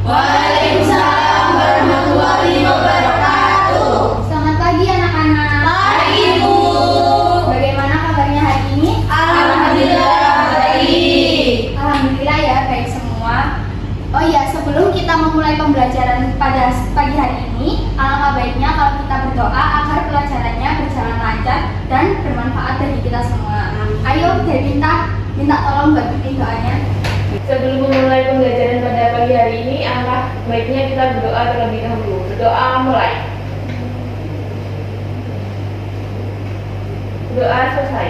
Waalaikumsalam warahmatullahi wabarakatuh. Selamat pagi anak-anak. Pagi, Bu. Bagaimana kabarnya hari ini? Alhamdulillah baik. Alhamdulillah ya, baik semua. Oh iya, sebelum kita memulai pembelajaran pada pagi hari ini, alangkah baiknya kalau kita berdoa agar pelajarannya berjalan lancar dan bermanfaat bagi kita semua. Ayo, Dewi minta tolong bantuin doanya. Sebelum memulai pembelajaran pada pagi hari ini, alangkah baiknya kita berdoa terlebih dahulu. Berdoa mulai. Doa selesai.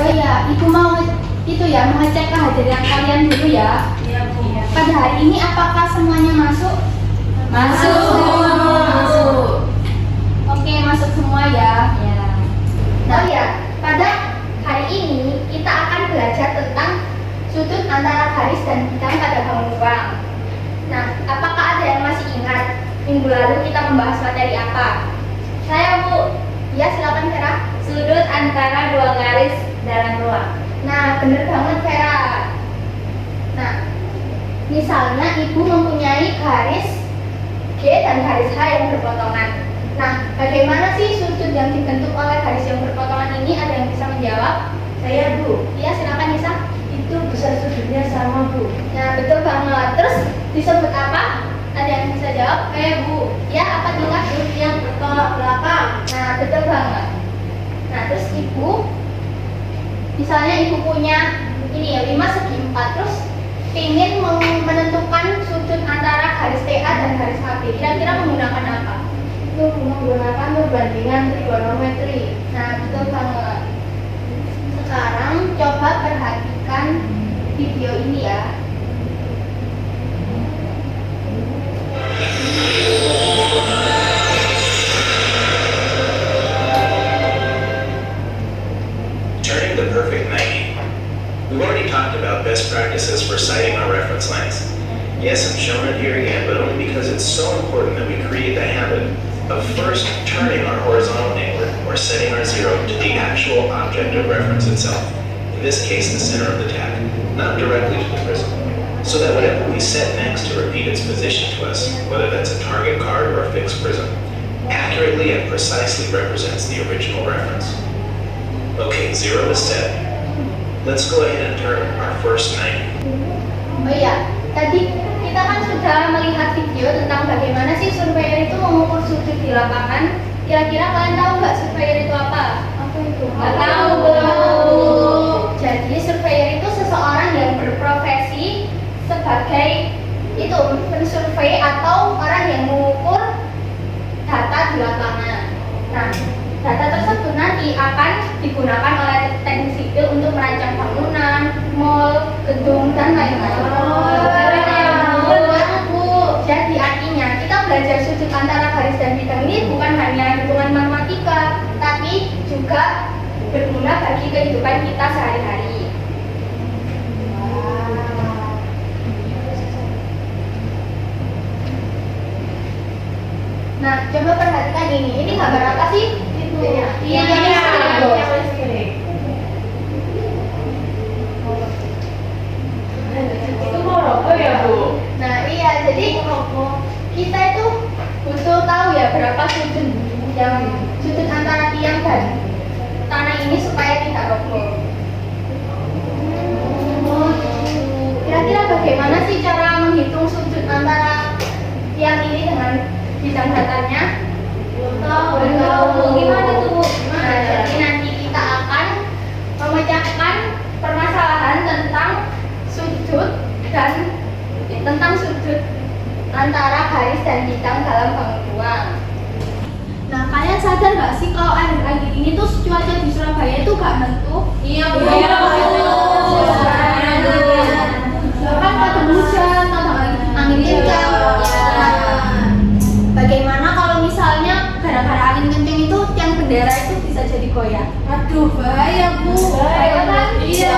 Oh iya, Ibu mau mengecek kehadiran kalian dulu ya. Iya, Bu. Pada hari ini apakah semuanya masuk? Masuk. Oke, masuk semua ya. Ya. Oh ya, pada hari ini kita akan belajar tentang sudut antara garis dan bidang pada bangun ruang. Nah, apakah ada yang masih ingat minggu lalu kita membahas materi apa? Saya, Bu. Ya, silakan Vera. Sudut antara dua garis dalam ruang. Nah, bener banget Vera. Nah, misalnya Ibu mempunyai garis G dan garis H yang berpotongan. Nah, bagaimana sih sudut yang dibentuk oleh garis yang berpotongan ini? Ada yang bisa menjawab? Saya, Bu. Iya, silakan Nisa. Itu besar sudutnya sama, Bu. Nah, betul banget. Terus disebut apa? Ada yang bisa jawab? Bu. Ya, apa tingkat sudut yang bertolak belakang? Nah, betul banget. Nah, terus Ibu, misalnya Ibu punya ini ya 5 segi 4, terus ingin menentukan sudut antara garis TA dan garis AB. Kira-kira menggunakan apa? Itu menggunakan perbandingan trigonometri. Nah, betul banget. Sekarang coba perhatikan video ini ya. Turning the perfect 90. We've already talked about best practices for citing our reference lines. Yes, I'm showing it here again, but only because it's so important that we create the habit of first turning our horizontal angler, or setting our zero, to the actual object of reference itself. In this case, the center of the tack, not directly to the prism. So that whatever we set next to repeat its position to us, whether that's a target card or a fixed prism, accurately and precisely represents the original reference. Okay, zero is set. Let's go ahead and turn our first 90. Oh iya, tadi kita kan sudah melihat video tentang bagaimana sih surveyor itu mengukur sudut di lapangan. Kira-kira kalian tahu nggak surveyor itu apa? Apa itu? Nggak tahu. Jadi surveyor itu seseorang yang berprofesi sebagai itu pensurvei atau orang yang mengukur data di lapangan. Nah, data tersebut nanti akan digunakan oleh teknik sipil untuk merancang bangunan, mal, gedung, dan lain-lain. Jadi artinya kita belajar sudut antara garis dan bidang ini bukan hanya hitungan matematika, tapi juga berguna bagi kehidupan kita sehari-hari. Nah, coba perhatikan ini. Ini gambar apa sih? Iya. Itu mau rokok ya, Bu? Nah, iya. Jadi kita itu butuh tahu ya berapa sudut antara tiang dan tanah ini supaya tidak roboh. Kira-kira bagaimana sih cara menghitung sudut antara tiang ini dengan bidang datanya? Belum tahu. Gimana tuh, Bu? Nah, jadi nanti kita akan memecahkan permasalahan tentang sudut antara garis dan bidang dalam bangun ruang. Nah, kalian sadar nggak sih kalau akhir-akhir ini tuh cuaca di Surabaya itu nggak menentu? Iya, Bu. Bahkan kadang hujan, kadang angin kencang. Bagaimana kalau misalnya gara-gara angin kencang itu tiang bendera itu bisa jadi goyah? Aduh, bahaya, Bu. Bahaya kan? Iya.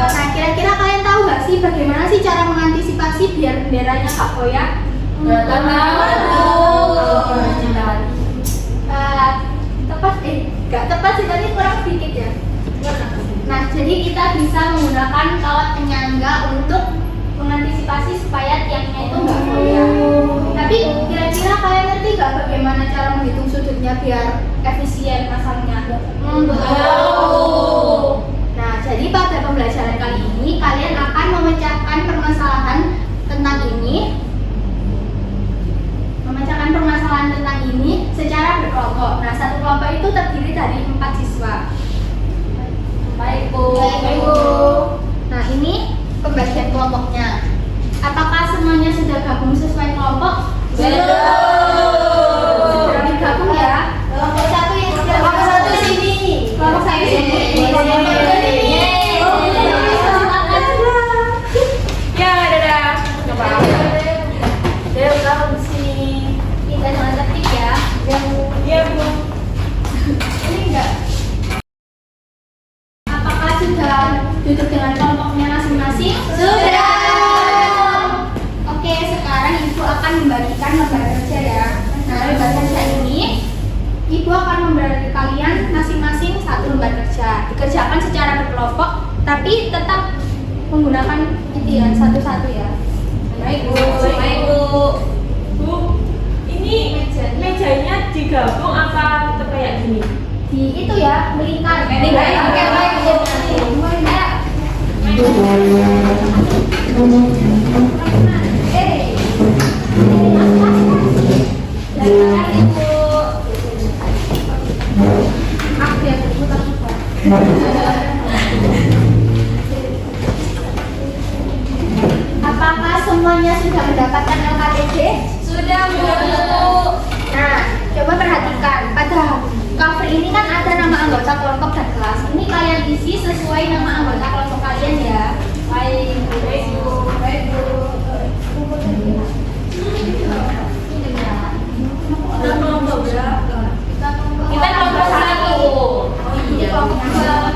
Nah, kira-kira kalian tahu nggak sih bagaimana sih cara mengantisipasi biar benderanya nggak goyah? Nggak tahu. Nggak tepat sih, tadi kurang sedikit ya. Nah, jadi kita bisa menggunakan kawat penyangga untuk mengantisipasi supaya tiangnya itu nggak goyah. Tapi kira-kira kalian ngerti nggak bagaimana cara menghitung sudutnya biar efisien masangnya? Nah, jadi pada pembelajaran kali ini kalian akan memecahkan permasalahan tentang ini secara berkelompok. Nah, satu kelompok itu terdiri dari 4 siswa. Baik, Bu. Nah, ini pembagian kelompoknya. Apakah semuanya sudah gabung sesuai kelompok? Sudah digabung ya? Kelompok 1 yang sudah kelompok 1 sini. Kelompok 1 sini. Ya, dadah. Coba. Dadah, kamu di sini. Kita jangan tertib ya. Iya, Bu. Ini enggak. Apakah sudah duduk dengan kelompoknya masing-masing? Sudah. Oke, sekarang Ibu akan membagikan lembar kerja ya. Nah, lembar kerja ini Ibu akan memberi kalian masing-masing satu lembar kerja. Dikerjakan secara berkelompok, tapi tetap menggunakan itu ya, satu-satu ya. Baik, Bu. Bu, ini mejanya digabung apa tetap kayak gini? Di itu ya, melingkar. Oke, baik, Bu. Apakah semuanya sudah mendapatkan LKTD? Sudah, Bu. Nah, coba perhatikan. Pada cover ini kan ada nama anggota kelompok dan kelas. Ini kalian isi sesuai nama anggota kelompok kalian ya. Baik, Bu. Kita kelompok berapa? Kita kelompok 1. Iya. Kelompok 2.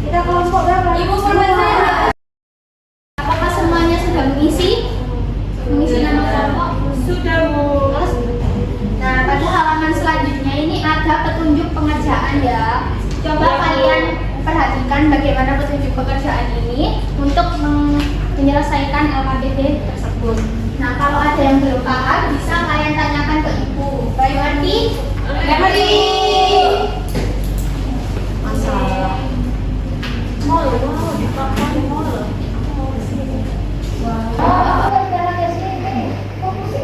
Kita kelompok berapa? Ibu berbahasa. Apakah semuanya sudah mengisi nama kelompok? Sudah, Bu. Nah, pada halaman selanjutnya ini ada petunjuk pengerjaan ya. Coba kalian perhatikan bagaimana petunjuk pekerjaan ini untuk menyelesaikan LKTD tersebut. Nah, kalau ada yang belum paham, bisa kalian tanyakan ke Ibu. Baik, ngerti? Ngerti. Masalah. Mau dipakai mau.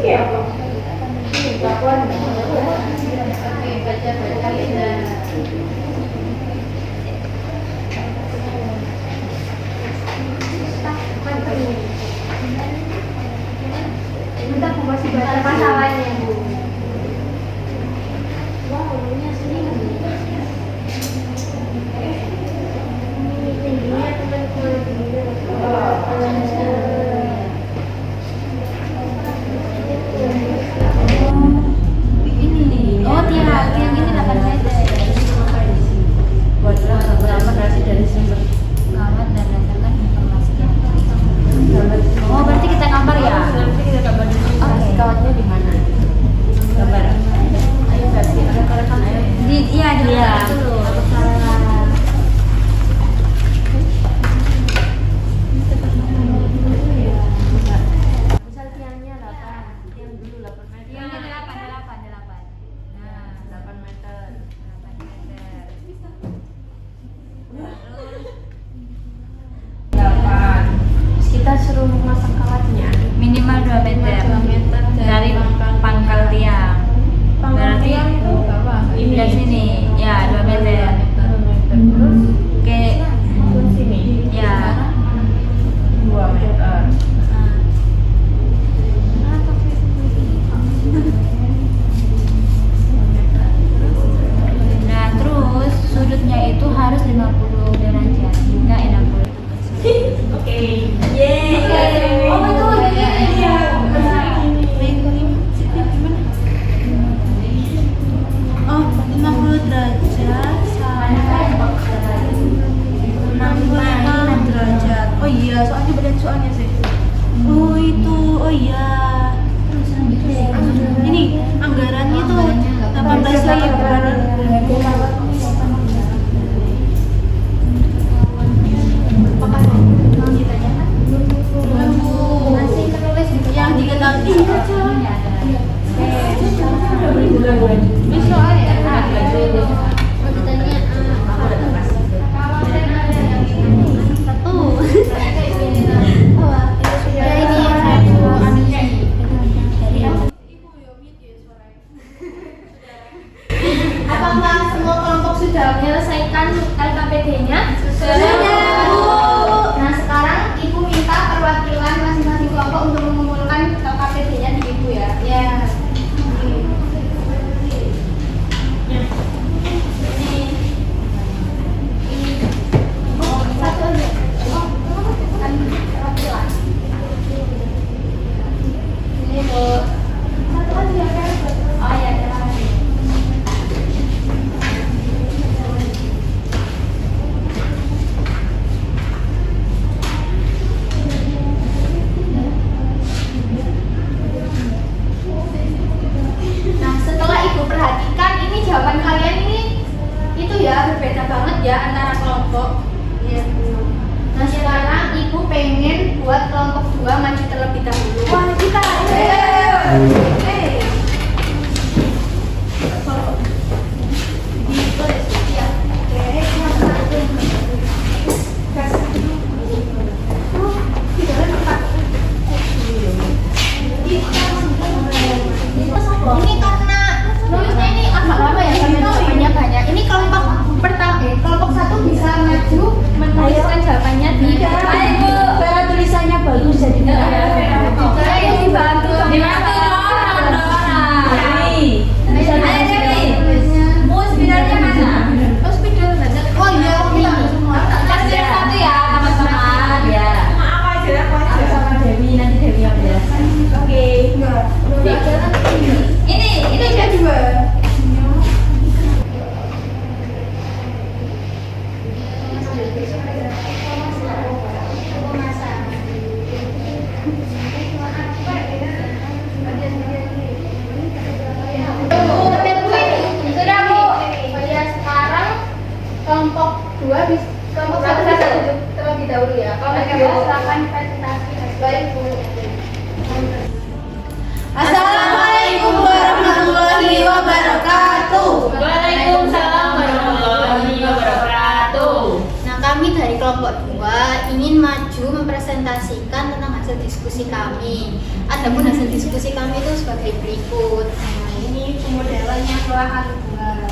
Iya, Bu. Oke, baca kalender. Bentar, Bu, masih baca masalahnya, Bu. Oh, tiang ini 8 meter. Buatlah beberapa nasi dari sumber kawat dan datangkan informasi. Oh, berarti kita gambar ya? Nanti kita gambar dulu. Oke. Kawatnya di mana? Gambar. Ayo versi rekan-rekan ayo. Iya, dulu. Misal tiangnya 8, tiang dulu 8 meter. Tiangnya 8. Nah, 8 meter. 8 meter. Terus kita suruh masang kawatnya. Minimal 2 meter. Dari pangkal tiang. Berarti Ini dari sini ya 2 meter. Terus Oke, ke sini ya. 2 meter. Nah, terus sudutnya itu harus 50 derajat hingga 60. Oke. Yeay. Oh, betul. Iya. Oh, 50 derajat sampai 65 derajat. Oh iya, soalnya badan soalnya sih. Oh itu, oh iya. Ini anggarannya tuh 18.000. Nah, sekarang Ibu minta perwakilan masing-masing kelompok untuk mengumpulkan KPD-nya di Ibu ya. Ya. Satu aja. Kan perwakilan. Ini Bu. Satu aja kan. Oh ya, terima kasih. Nah, setelah Ibu perhatikan, ini jawaban kalian ini itu ya berbeda banget ya antara kelompok. Ya. Nah, sekarang Ibu pengen buat kelompok 2 maju terlebih dahulu. Wah, kita. Ini karena nulisnya ini agak lama ya karena jawabannya banyak. Ini kelompok pertama, kelompok 1 bisa maju menuliskan jawabannya di Ayo Bu, Vera tulisannya bagus jadi Ayo dibantu. Mau spidolnya mana? Oh, spidol banyak. Oh iya, kita semua. Kasih satu ya teman-teman ya. Aku sama Dewi, nanti Dewi yang jelaskan. Oke. Ini Ada dua. Sudah Bu. Ya, sekarang kelompok 2 kelompok 1 bisa duduk terlebih dahulu ya. Kelompok 2 silakan presentasi. Baik Bu. Assalamualaikum warahmatullahi wabarakatuh. Waalaikumsalam warahmatullahi wabarakatuh. Nah, kami dari kelompok 2 ingin maju mempresentasikan tentang hasil diskusi kami. Adapun hasil diskusi kami itu sebagai berikut. Nah, ini pemodelannya kelas 2.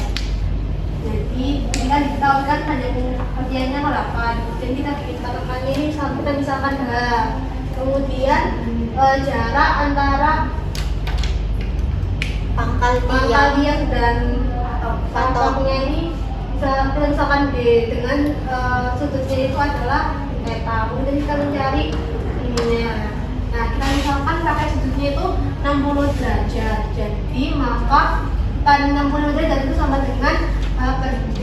Jadi, kita ditahukan hanya bagiannya 8. Jadi kita bikin katakannya ini kita misalkan H. Kemudian jarak antara pangkal tiang dan patoknya ini kita misalkan D dengan sudutnya itu adalah theta. Kemudian kita mencari ininya. Nah, kita misalkan pakai sudutnya itu 60 derajat. Jadi maka tan 60 derajat itu sama dengan H per D.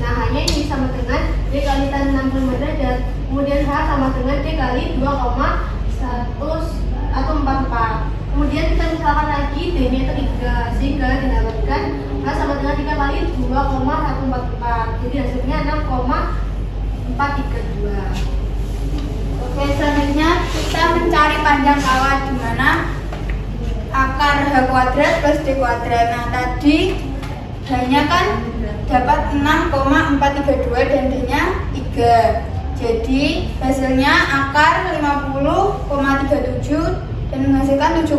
Nah, hanya ini sama dengan D kali tan 65 derajat. Kemudian H sama dengan D kali 2,144. Kemudian kita misalkan lagi D-nya itu 3, sehingga didapatkan H sama dengan 3 kali 2,144. Jadi hasilnya 6,432. Oke, selanjutnya kita mencari panjang kawat di mana akar H kuadrat plus D kuadrat. Nah, tadi H-nya kan dapat 6,432 dan D-nya 3. Jadi hasilnya akar 50,37 dan menghasilkan 7,1.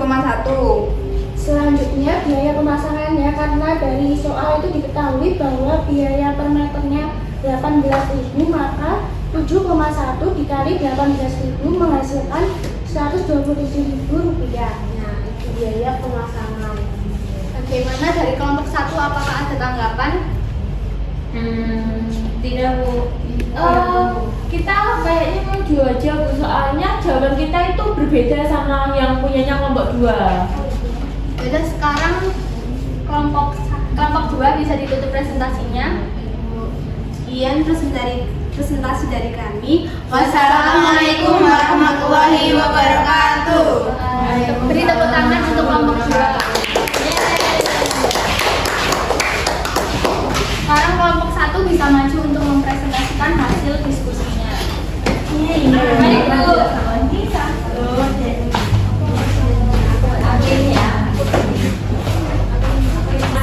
Selanjutnya biaya pemasangannya, karena dari soal itu diketahui bahwa biaya per meternya 18.000, maka 7,1 dikali 18.000 menghasilkan 127.000 rupiah. Nah, itu biaya pemasangan. Bagaimana dari kelompok 1, apakah ada tanggapan? Tidak Bu. Kita kayaknya maju aja Bu, soalnya jawaban kita itu berbeda sama yang punyanya kelompok 2. Jadi sekarang kelompok 2 bisa ditutup presentasinya. Sekian presentasi dari kami. Wassalamualaikum warahmatullahi wabarakatuh. Beri tepuk tangan untuk kelompok 2. Sekarang kelompok 1 bisa maju untuk mempresentasikan hasil diskusinya. Baik Bu.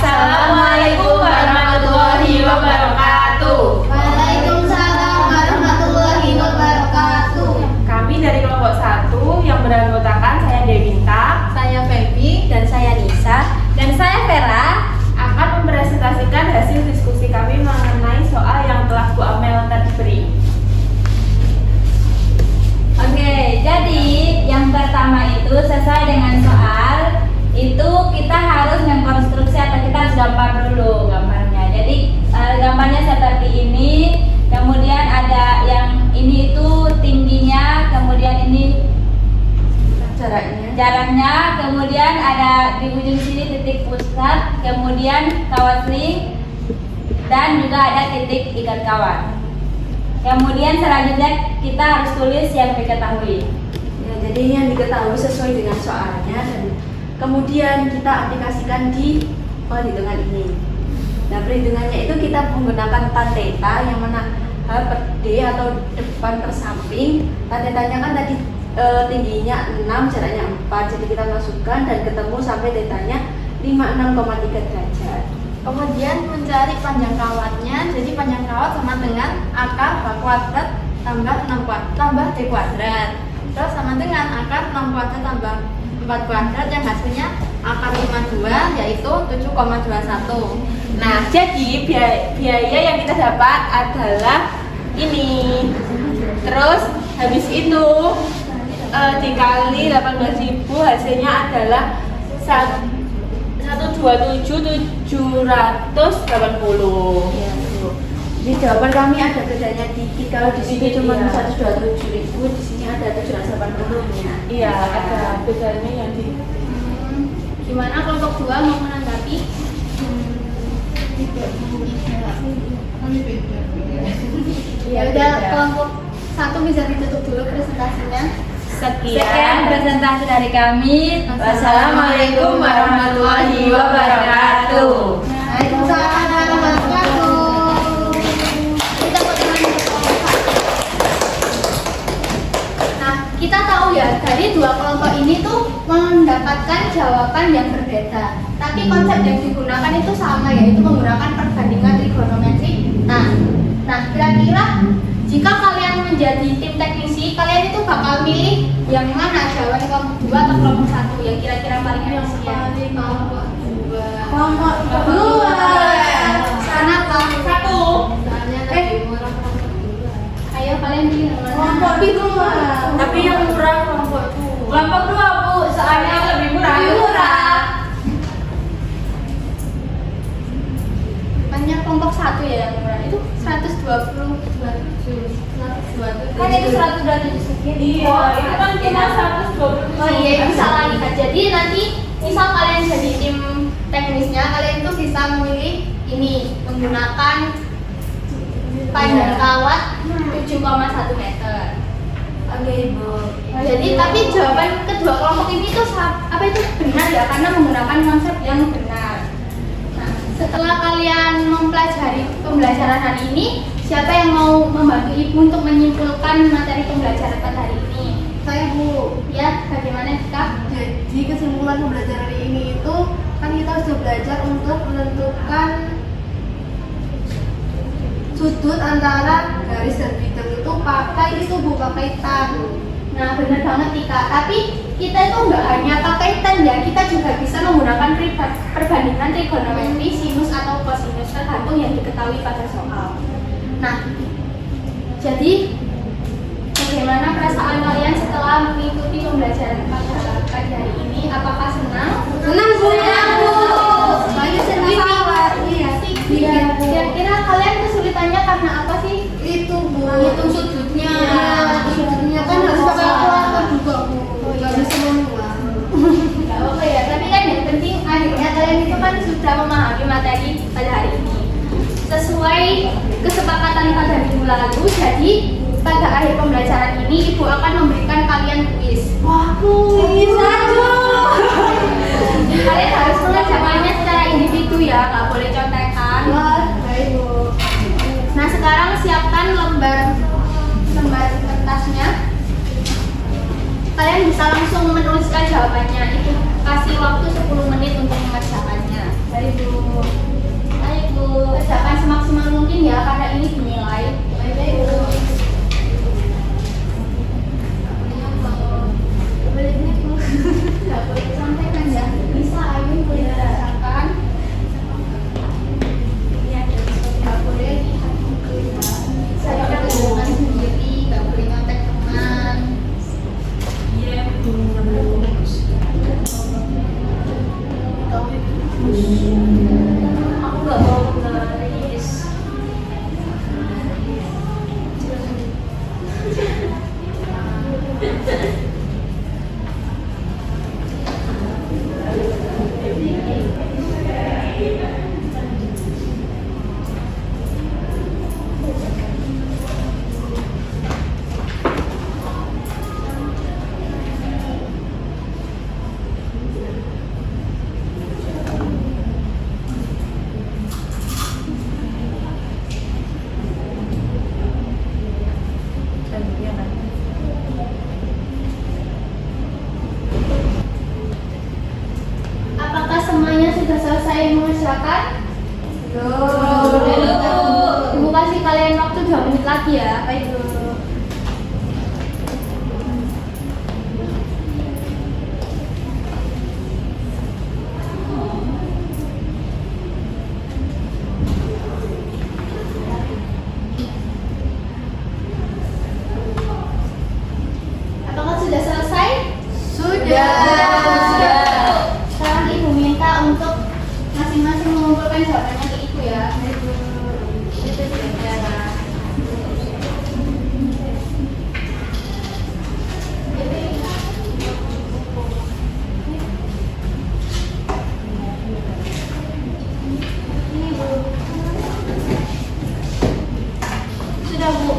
Assalamualaikum warahmatullahi wabarakatuh. Waalaikumsalam warahmatullahi wabarakatuh. Kami dari kelompok 1 yang beranggotakan saya Dewinta, Saya Feby dan saya Nisa dan saya Vera. akan mempresentasikan hasil diskusi kami mengenai soal yang telah Bu Amel tadi beri. kemudian kawat sling, dan juga ada titik ikat kawat. Kemudian selanjutnya kita harus tulis yang diketahui. Ya, jadi ini yang diketahui sesuai dengan soalnya dan kemudian kita aplikasikan di perhitungan ini. Nah, perhitungannya itu kita menggunakan tan theta yang mana H per D atau depan per samping. Tan tetanya kan tadi tingginya 6, jaraknya 4. Jadi kita masukkan dan ketemu sampai tetanya 56,3 derajat. Kemudian mencari panjang kawatnya. Jadi panjang kawat sama dengan akar H kuadrat tambah 6 kuadrat tambah D kuadrat. Terus sama dengan akar 6 kuadrat tambah 4 kuadrat yang hasilnya akar 52 yaitu 7,21. Nah, jadi biaya yang kita dapat adalah ini. Terus habis itu dikali 18.000 hasilnya adalah 127.780. Ya, jadi jawaban kami ada bedanya dikit. Kalau di sini cuma 127.000, di sini ada 780-nya. Iya, ada bedanya yang di Gimana kelompok 2 mau menanggapi? Ya udah, kelompok 1 bisa ditutup dulu presentasinya. Sekian presentasi dari kami. Wassalamualaikum warahmatullahi wabarakatuh. Waalaikumsalam warahmatullahi wabarakatuh. Kita buat teman kelompok 1. Nah, kita tahu ya dari dua kelompok ini tuh mendapatkan jawaban yang berbeda. Tapi konsep yang digunakan itu sama, yaitu menggunakan perbandingan trigonometri. Nah, kira-kira jika kalian menjadi tim teknisi, kalian itu bakal milih yang mana, jawaban kelompok 2 atau kelompok 1 yang kira-kira paling efisien? Kelompok 2. Kelompok 2. Kenapa? 1. Ayo kalian pilih yang mana? Kelompok 2. tapi yang murah kelompok 2. Kelompok 2, Bu, soalnya lebih murah. Lebih murah. Banyak kelompok 1 ya yang murah. Itu 127. Kan itu 127 sekian. Iya, itu kan cuma 120. Oh iya, bisa lagi kan. Jadi nanti misal kalian jadi tim teknisnya, kalian itu bisa memilih ini menggunakan panjang kawat 7,1 meter. Oke, Ibu. Jadi tapi jawaban kedua kelompok ini tuh apa itu benar ya, karena menggunakan konsep yang benar. Nah, setelah kalian mempelajari pembelajaran hari ini, siapa yang mau membantu Ibu untuk menyimpulkan materi pembelajaran pada hari ini? Saya Bu. Ya, bagaimana Kak? Jadi kesimpulan pembelajaran ini itu kan kita sudah belajar untuk menentukan sudut antara garis dan bidang itu pakai tan. Nah, benar banget Tika. Tapi kita itu nggak hanya pakai tan ya, kita juga bisa menggunakan perbandingan trigonometri, sinus atau kosinus tergantung yang diketahui pada soal. Nah, jadi bagaimana perasaan kalian setelah mengikuti pembelajaran pada pagi hari ini? Apakah senang? Senang, Bu. Senang, Bu. Banyak cerita kawat. Iya. Kira-kira kalian kesulitannya karena apa sih? Itu Bu. Hitung sudutnya. Sudutnya kan harus pakai kalkulator juga Bu. Gak bisa semua. Gak apa ya, tapi kan yang penting akhirnya kalian itu kan sudah memahami materi pada hari ini sesuai kesepakatan pada minggu lalu. Jadi pada akhir pembelajaran ini Ibu akan memberikan kalian kuis. Wah, kuis. Kalian harus mengerjakannya secara individu ya, nggak boleh contekan. Baik Bu. Nah, sekarang siapkan lembar kertasnya. Kalian bisa langsung menuliskan jawabannya. Ibu kasih waktu 10 menit untuk mengerjakannya. Baik Bu. Ayo Bu, kerjakan semaksimal mungkin ya, karena ini dinilai. Baik Bu. Nggak boleh disampaikan ya. Bisa, ayo boleh dikerjakan. Nggak boleh saya kerjakan sendiri, nggak boleh nyontek teman. Aku nggak mau menulis. lagi ya. Baik Bu. Apakah sudah selesai? Sudah. Sekarang Ibu minta untuk masing-masing mengumpulkan jawabannya ke Ibu ya. Ini Bu. Sudah Bu.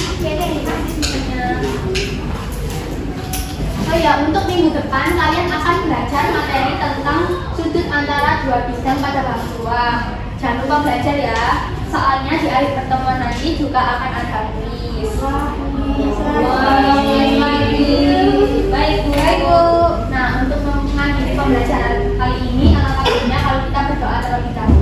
Oke deh, kasih semuanya. Oh ya, untuk minggu depan kalian akan belajar materi tentang sudut antara dua bidang pada bab 2. Jangan lupa belajar ya. Soalnya di akhir pertemuan nanti juga akan ada kuis. Baik Bu. Nah, untuk mengakhiri pembelajaran kali ini, alangkah baiknya kalau kita berdoa terlebih dahulu.